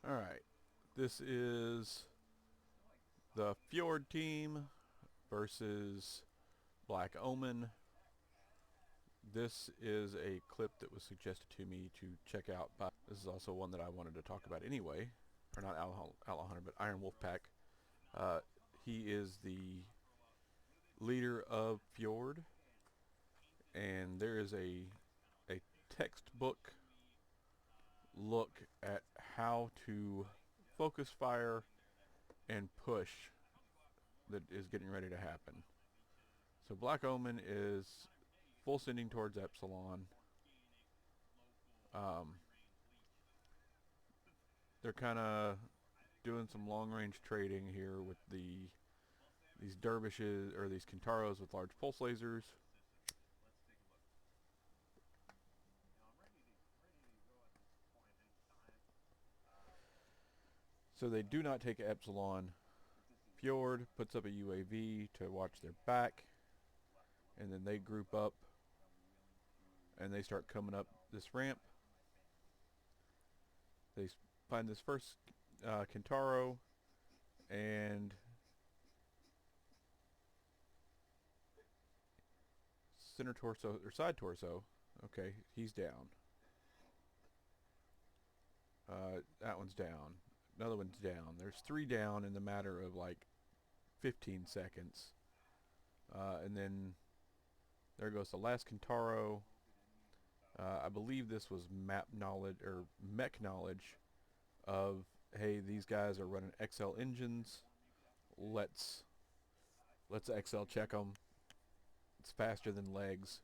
Alright, this is the Fjord team versus Black Omen. This is a clip that was suggested to me to check out. This is also one that I wanted to talk about anyway. Or not Outlaw Hunter, but Iron Wolf Pack. He is the leader of Fjord. And there is a textbook look at how to focus fire and push that is getting ready to happen. So Black Omen is full sending towards Epsilon. They're kind of doing some long-range trading here with these dervishes or these Kintaros with large pulse lasers. So they do not take Epsilon. Fjord puts up a UAV to watch their back, and then they group up and they start coming up this ramp. They find this first Kintaro, and center torso or side torso. Okay, he's down. That one's down. Another one's down. There's 3 down in the matter of like 15 seconds. And then there goes the last Kintaro. I believe this was map knowledge or mech knowledge of, hey, these guys are running XL engines. Let's XL check them. It's faster than legs.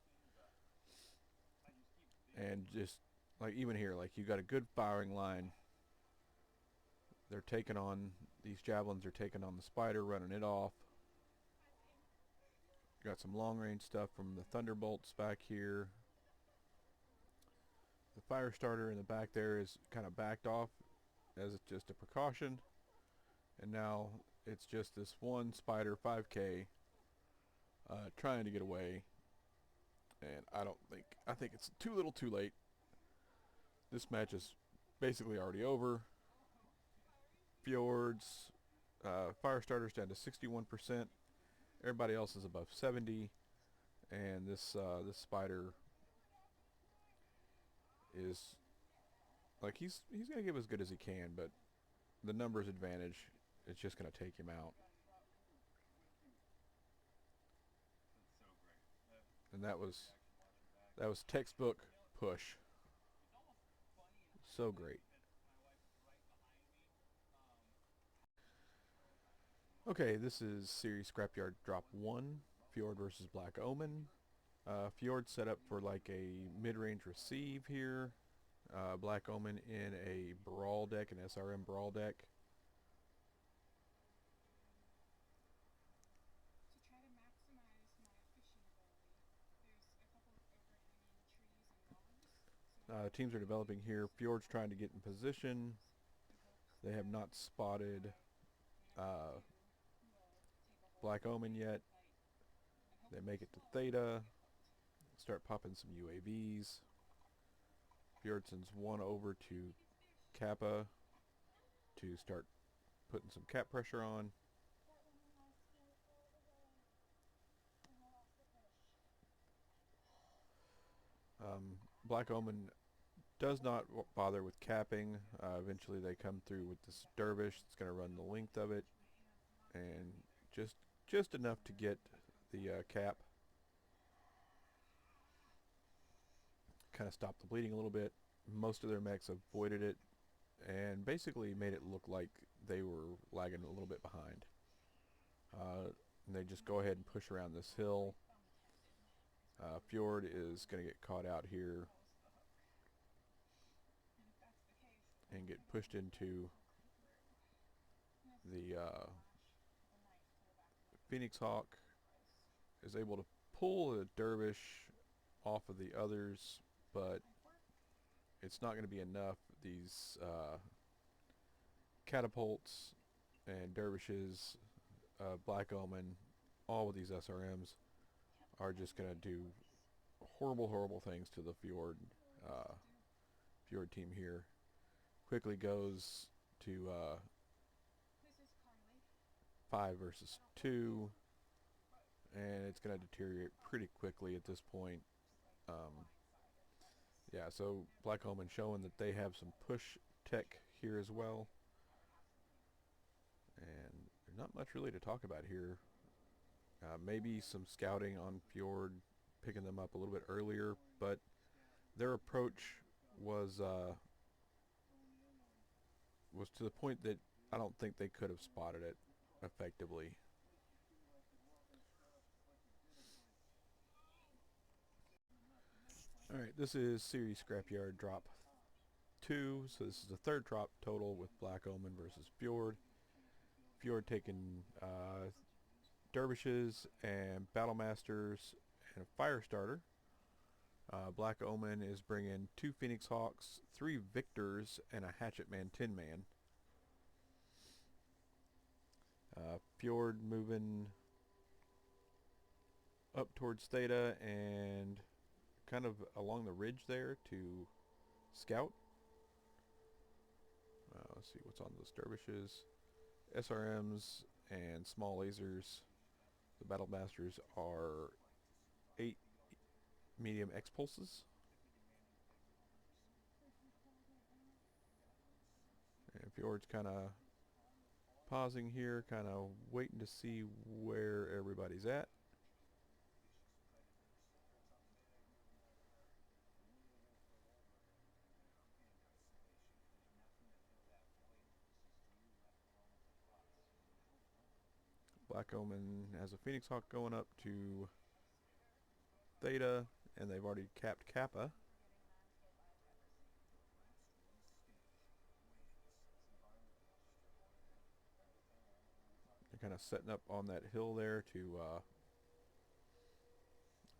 And just like even here, like you got a good firing line. They're taking on, these javelins are taking on the spider, running it off. Got some long range stuff from the Thunderbolts back here. The fire starter in the back there is kind of backed off as just a precaution. And now it's just this one spider 5K trying to get away. And I think it's too little too late. This match is basically already over. Fjord's fire starter's down to 61%. Everybody else is above 70, and this spider is like he's gonna give as good as he can, but the numbers advantage, it's just gonna take him out. And that was textbook push. So great. Okay, this is Series Scrapyard Drop 1, Fjord versus Black Omen. Fjord set up for like a mid-range receive here. Black Omen in a brawl deck, an SRM brawl deck. To try to maximize my fishing ability, there's a couple of overhanging trees and logs. Teams are developing here. Fjord's trying to get in position. They have not spotted Black Omen yet. They make it to Theta. Start popping some UAVs. Fjord sends one over to Kappa to start putting some cap pressure on. Black Omen does not bother with capping. Eventually they come through with this dervish. It's going to run the length of it, and just enough to get the cap. Kind of stopped the bleeding a little bit. Most of their mechs avoided it and basically made it look like they were lagging a little bit behind. And they just go ahead and push around this hill. Fjord is going to get caught out here and get pushed into the Phoenix Hawk. Is able to pull the dervish off of the others, but it's not going to be enough. These catapults and dervishes, Black Omen, all of these SRMs are just going to do horrible things to the Fjord team here. Quickly goes to This is Carly. 5 versus 2, and it's going to deteriorate pretty quickly at this point. Yeah, so Black Omen showing that they have some push tech here as well. And there's not much really to talk about here. Maybe some scouting on Fjord, picking them up a little bit earlier, but their approach was to the point that I don't think they could have spotted it effectively. Alright, this is Series Scrapyard Drop 2, so this is the third drop total with Black Omen versus Fjord. Fjord taking Dervishes and Battlemasters and a Firestarter. Black Omen is bringing 2 Phoenix Hawks, 3 Victors, and a Hatchet Man Tin Man. Fjord moving up towards Theta and kind of along the ridge there to scout. Let's see what's on those Dervishes. SRMs and small lasers. The Battlemasters are 8 medium X-pulses. And Fjord's kind of pausing here, kind of waiting to see where everybody's at. Black Omen has a Phoenix Hawk going up to Theta, and they've already capped Kappa. They're kind of setting up on that hill there to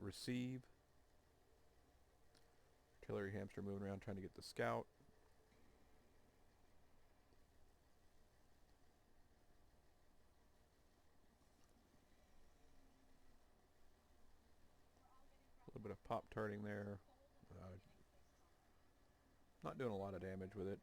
receive. Artillery Hamster moving around trying to get the scout. A little bit of pop tarting there. Not doing a lot of damage with it.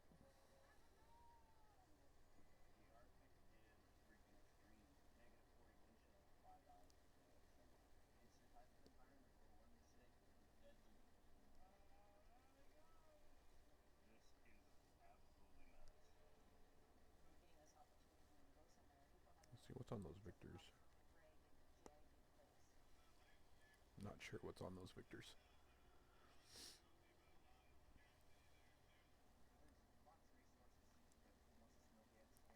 Let's see what's on those Victors. Not sure what's on those Victors.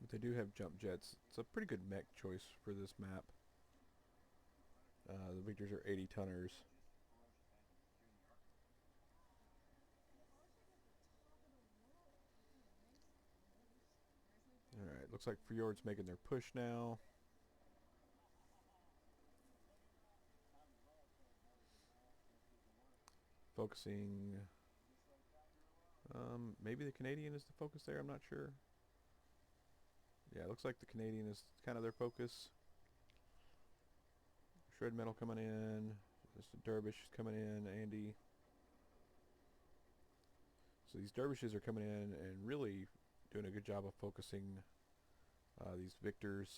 But they do have jump jets. It's a pretty good mech choice for this map. The Victors are 80 tonners. Alright, looks like Fjord's making their push now. Focusing. Maybe the Canadian is the focus there, I'm not sure. Yeah, it looks like the Canadian is kind of their focus. Shred Metal coming in. Mr. Dervish is coming in, Andy. So these Dervishes are coming in and really doing a good job of focusing these Victors.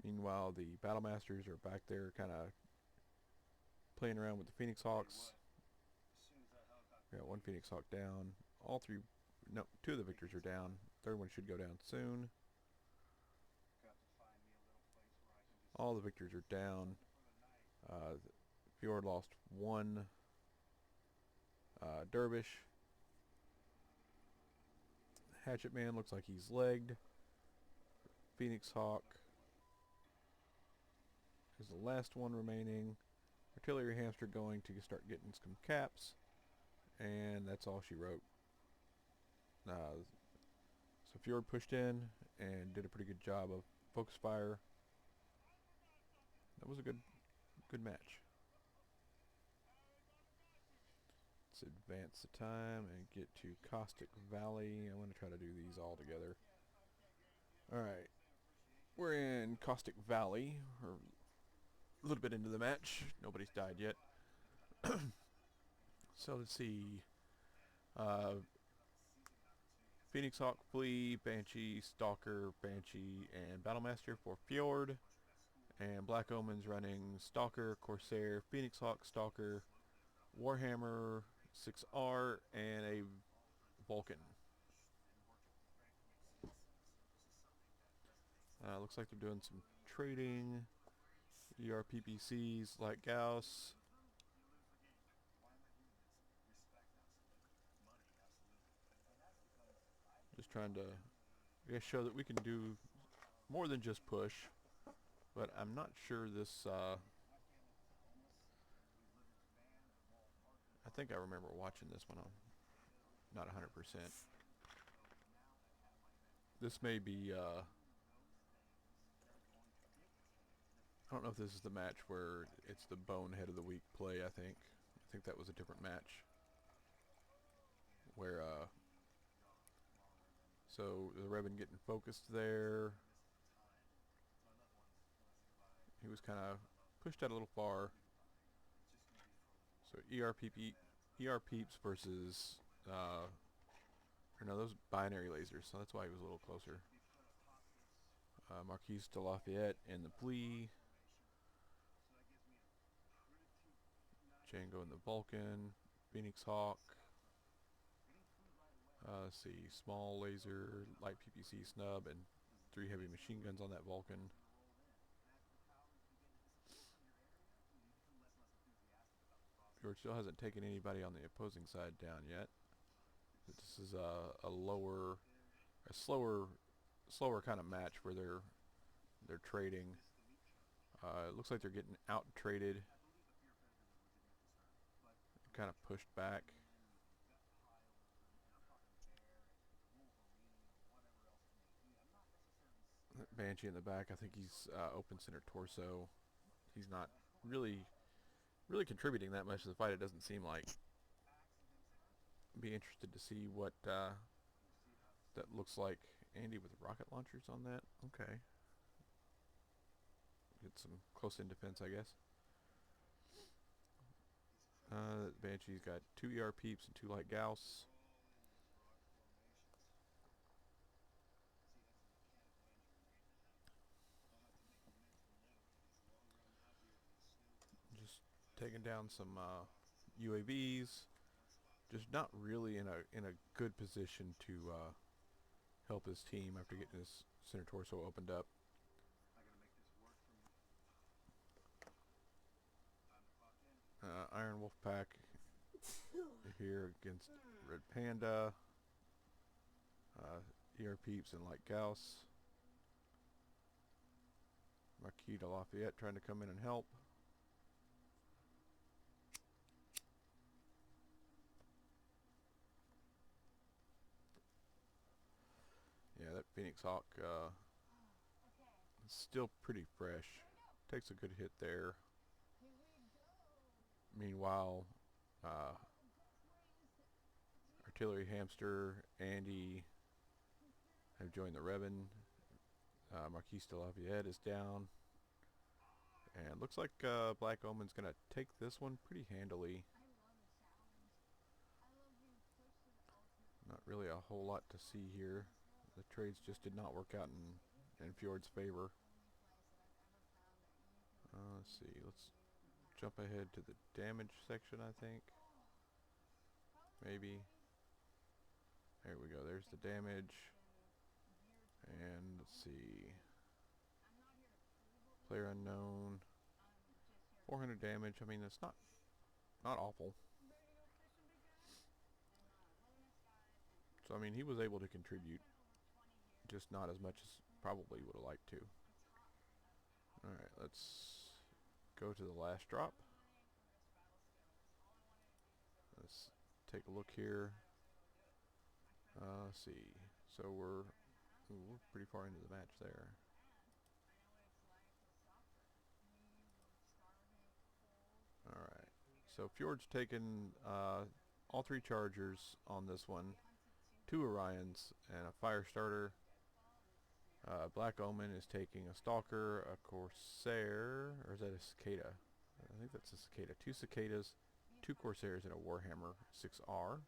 Meanwhile, the Battlemasters are back there kind of playing around with the Phoenix Hawks. We got 1 Phoenix Hawk down. All 3, no, 2 of the Victors are down. Third one should go down soon. All the Victors are down. Fjord lost 1 Dervish. Hatchet Man looks like he's legged. Phoenix Hawk is the last one remaining. Artillery Hamster going to start getting some caps. And that's all she wrote. So Fjord pushed in and did a pretty good job of focus fire. That was a good match. Let's advance the time and get to Caustic Valley. I'm going to try to do these all together. Alright. We're in Caustic Valley. We're a little bit into the match. Nobody's died yet. So let's see. Phoenix Hawk, Flea, Banshee, Stalker, Banshee, and Battlemaster for Fjord. And Black Omen's running Stalker, Corsair, Phoenix Hawk, Stalker, Warhammer 6R, and a Vulcan. Looks like they're doing some trading. ERPPCs like Gauss. Just trying to, I guess, show that we can do more than just push. But I'm not sure this, I think I remember watching this one. I'm not 100%. This may be, I don't know if this is the match where it's the Bonehead of the Week play, I think. I think that was a different match. Where, so the Rebin getting focused there. He was kind of pushed out a little far. So ER peeps versus, or no, those binary lasers, so that's why he was a little closer. Marquise de Lafayette and the Flea. Django and the Vulcan. Phoenix Hawk. Let's see, small laser, light PPC snub, and 3 heavy machine guns on that Vulcan. George still hasn't taken anybody on the opposing side down yet. This is a slower kind of match where they're trading. It looks like they're getting out traded, kind of pushed back. Banshee in the back, I think he's open center torso. He's not really contributing that much to the fight, it doesn't seem like. Be interested to see what that looks like. Andy with rocket launchers on that. Okay. Get some close-in defense, I guess. Banshee's got 2 ER peeps and 2 light Gauss. Just taking down some UAVs. Just not really in a good position to help his team after getting his center torso opened up. Iron Wolf Pack here against Red Panda. ER Peeps and Light Gauss. Marquis de Lafayette trying to come in and help. Yeah, that Phoenix Hawk is still pretty fresh. Takes a good hit there. Meanwhile, Artillery Hamster, Andy have joined the Rebin. Marquis de Lafayette is down. And looks like Black Omen's going to take this one pretty handily. Not really a whole lot to see here. The trades just did not work out in Fjord's favor. Let's see, let's jump ahead to the damage section, I think. Maybe. There we go, there's the damage. And let's see. Player unknown. 400 damage, I mean that's not awful. So I mean he was able to contribute. Just not as much as probably would have liked to. Alright, let's go to the last drop. Let's take a look here. Let's see. So we're pretty far into the match there. Alright. So Fjord's taken all 3 chargers on this one. 2 Orions and a fire starter. Black Omen is taking a Stalker, a Corsair, or is that a Cicada? I think that's a Cicada. 2 Cicadas, 2 Corsairs, and a Warhammer 6R.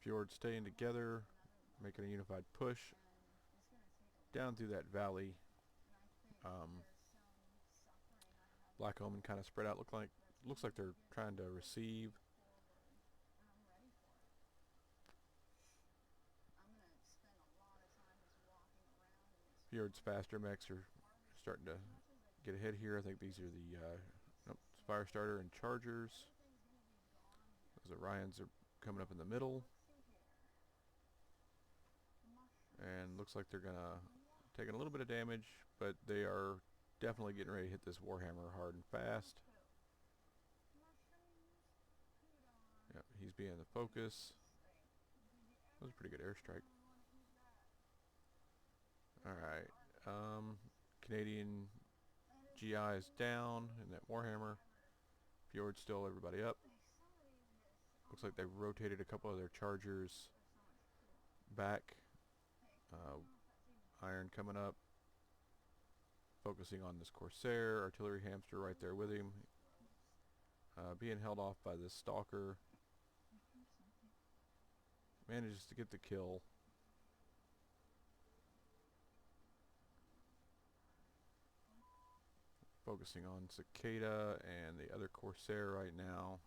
Fjord staying together, making a unified push down through that valley. Black Omen kind of spread out. Looks like they're trying to receive. Fjord's faster mechs are starting to get ahead here. I think these are the nope, Firestarter and Chargers. Those Orions are coming up in the middle. And looks like they're gonna taking a little bit of damage, but they are definitely getting ready to hit this Warhammer hard and fast. Yep, he's being the focus. That was a pretty good airstrike. Alright, Canadian GI is down in that Warhammer. Fjord's still everybody up. Looks like they've rotated a couple of their Chargers back. Iron coming up. Focusing on this Corsair. Artillery Hamster right there with him. Being held off by this Stalker. Manages to get the kill. Focusing on Cicada and the other Corsair right now.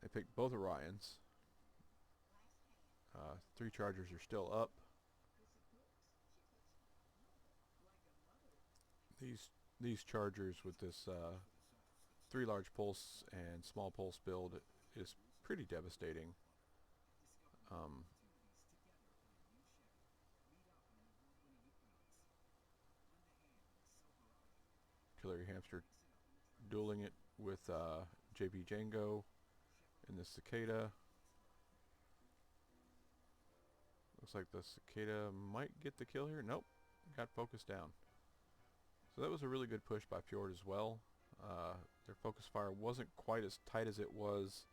They picked both Orions. 3 Chargers are still up. These Chargers with this 3 large pulse and small pulse build is pretty devastating. Artillery Hamster dueling it with JP Django and the Cicada. Looks like the Cicada might get the kill here. Nope, got focused down. So that was a really good push by Fjord as well. Their focus fire wasn't quite as tight as it was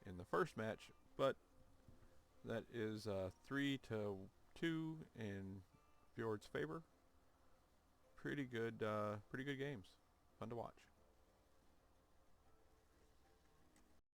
in the first match, but that is 3-2 in Fjord's favor. Pretty good games. Fun to watch.